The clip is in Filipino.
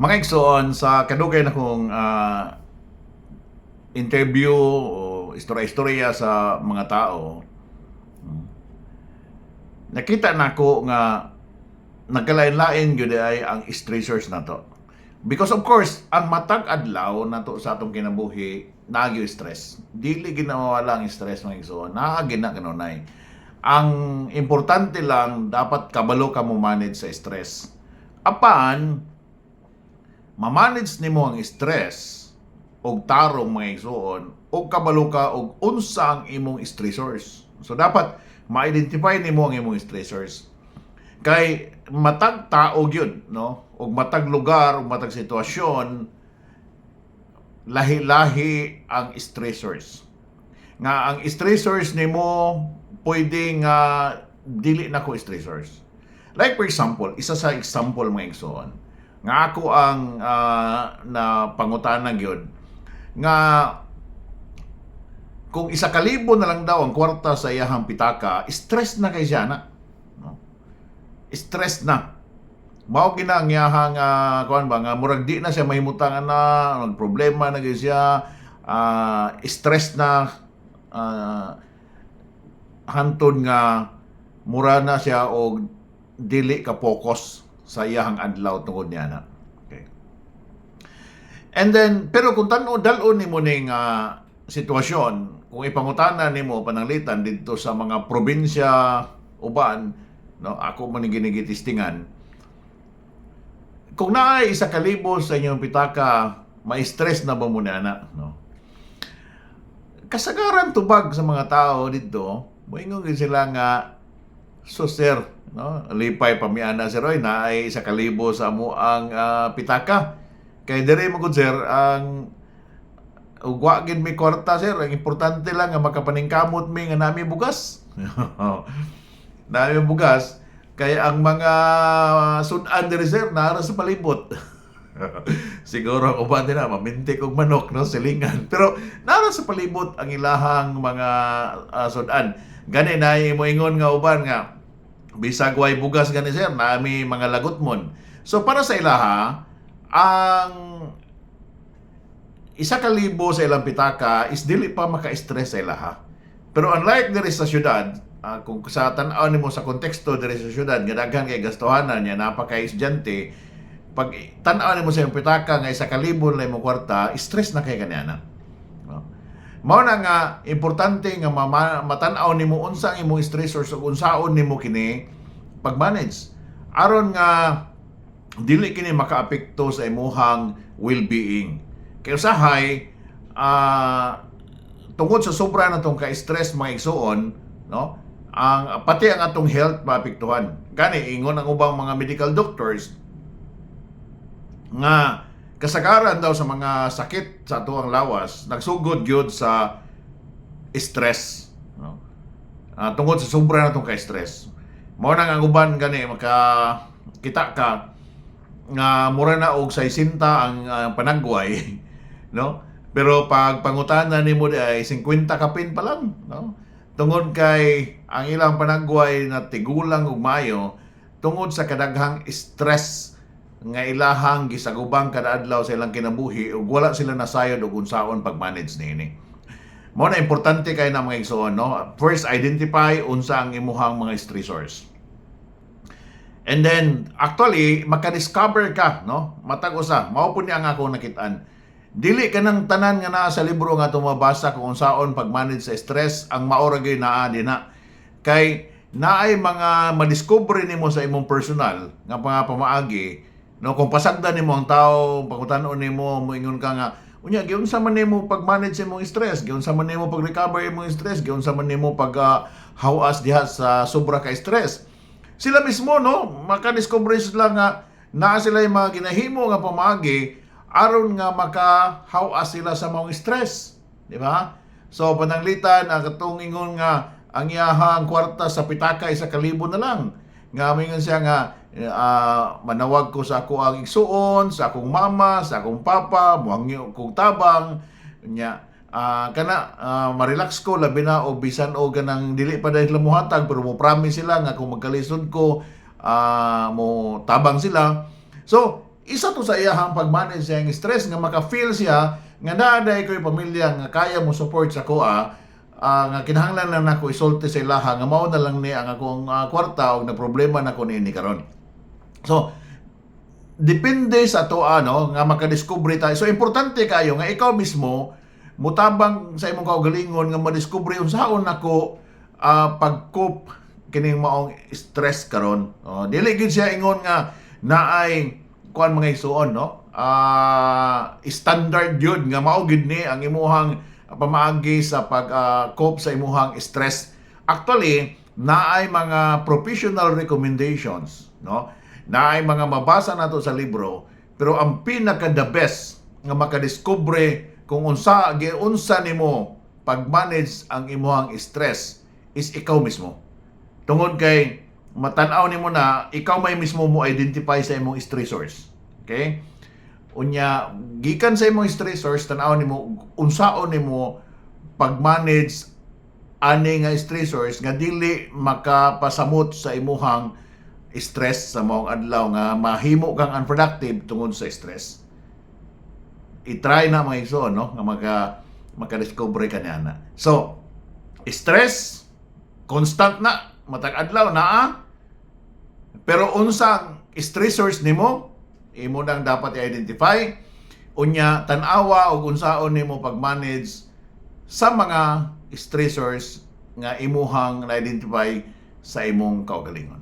Mga igsoon sa kadugay na kong interview o istorya-istorya sa mga tao, nakita nako nga nagkalain-lain gyud ay ang stressors nato. Because of course, ang matag adlaw nato sa atong kinabuhi naagyo stress. Dili ginawala ang stress mga igsoon. Naagi na kanunay. Ang importante lang dapat kabalo ka mo manage sa stress. Apan ma-manage nimo ang stress og tarong mga igsoon og kabalo ka og unsa ang imong stressors. So dapat ma-identify nimo ang imong stressors. Kay matag tao gyud, no? Og matag lugar, og matag sitwasyon, lahi-lahi ang stressors. Nga ang stressors nimo pwede nga dili na ko stressors. Like for example, isa sa example mga igsoon, nga ako ang na pangutana gyud nga kung 1,000 na lang daw ang kwarta sa iyahang pitaka, stress na kay siya na. No? Stress na. Mao gina ang iyahang kuan ba nga murag di na siya mahimutangan na, ang problema na gyud siya, stress na hantod nga mura na siya og dili ka focus sa iyahang adlaw tungod niya na. Okay. And then pero kung tan-o dal-on nimo ning sitwasyon, kung ipangutana nimo pananglitan dito sa mga probinsya uban, no, ako man ginigitistingan, kung naay 1,000 sa inyong pitaka, ma-stress na ba mo na, no? Kasagaran tubag sa mga tao dito, moingon gid sila nga, so sir, no, lipay pamiana sir oy naay 1,000 sa amo ang pitaka. Kay dire mo gud sir ang ugwa gid mi kwarta sir, ang importante lang nga makapaningkamot mi nga nami bugas. Nami bugas kay ang mga sudan diri sir nara sa palibot. Siguro ang uban din na mamintik og manok, no, silingan. Pero nara sa palibot ang ilahang mga sudan. Gani na moingon nga uban nga bisag way bugas gani sir nami mga lagutmon. So para sa ilaha ang 1,000 sa ilang pitaka is dili pa maka-stress sa ilaha. Pero unlike diri sa syudad, kung sa tan-aw nimo sa konteksto diri sa syudad nga daghan kay gastuhanan niya napaka-estudyante, pag tan-aw nimo sa iyong pitaka nga 1,000 na imong kwarta, stress na kay kaniana. No? Mao na nga importante nga matan-aw nimo unsa ang imong stressors ug unsaon nimo kini pag-manage aron nga dili kini makaapekto sa imong well-being. Kaya usahay, tungod sa sobra na itong ka-stress mga igsoon, no, pati ang atong health maapektuhan. Gani, ingon ang ubang mga medical doctors nga kasagaran daw sa mga sakit sa atuang lawas, nagsugod gyud sa stress. No? Tungod sa sobra na itong ka-stress. Mao na ang uban gani, makakita ka nga mura na og 60 ang panagway. No? Pero pag pangutana nimo di ay 50 kapin pa lang, no? Tungod kay ang ilang panagway na tigulang ug mayo tungod sa kadaghang stress nga ilahang gisagubang kada adlaw sa ilang kinabuhi ug wala sila nasayod og unsaon pag-manage niini. Mao na importante kay na mga igsoon, no? First, identify unsa ang imuhang mga stressors. And then actually maka-discover ka, no? Matag usa, mao pud ni ang ako nakitaan. Dili ka ng tanan nga naa sa libro nga tumabasa kung unsaon pag-manage sa stress, ang maora gyud naa dinha. Kay naay mga madiscover nimo sa imong personal nga pamaagi, no, kung pasagdan nimo ang tawo, pangutan-on nimo, moingon ka nga, unya giunsa man nimo pag-manage sa imong stress, giunsa man nimo pag-recover imong stress, giunsa man nimo hawas diha sa sobra ka stress. Sila mismo, no, maka-discover sila nga naa sila yung mga ginahimo nga pamaagi aron nga makahawas sila sa mga stress, di ba? So pananglitan ang katong ingon nga ang iyahang kwarta sa pitaka 1,000 na lang. Nga mingon siya nga manawag ko sa ako ang igsuon, sa akong mama, sa akong papa, muhangyo kong tabang nya marelax ko labi na o bisan o ganang dili pa dahil lamuhatag pero mo promise sila nga kung magkalisod ko mo tabang sila. So isa to sa iyahang pag-manage sa iyang stress nga maka-feel siya nga naaday ko'y pamilya nga kaya mo support sa kuha, nga kinahanglan na nako isulti sa ilaha nga mao na lang ni ang akong kwarta og na problema na ko ni karon. So depende sa to nga makadiskubre tayo. So importante kayo nga ikaw mismo mutabang sa imong kaugalingon nga madiskubre unsaon nako pag-cope kining maong stress karon. Dili gid siya ingon nga naay kuan mga isuon standard yun nga mao gid ni ang imuhang pamaagi sa pag-cope sa imuhang stress. Actually, naay mga professional recommendations, naay mga mabasa nato sa libro, pero ang pinaka the best nga makadiskubre kung unsa nimo pag-manage ang imuhang stress is ikaw mismo. Tungod kay matan-aw nimo na ikaw may mismo mo identify sa imong stressors. Okay? Unya gikan sa imong stressors tan-aw nimo unsaon nimo pag-manage ani nga stressors nga dili makapasamot sa imuhang stress sa maong adlaw nga mahimo kang unproductive tungod sa stress. I-try na mga igsoon nga makadiscover ka niana. So, stress constant na matag adlaw na pero unsang stressors nimo imo nang dapat i-identify, unya tan-awa og unsaon nimo pag-manage sa mga stressors nga imuhang na-identify sa imong kaugalingon.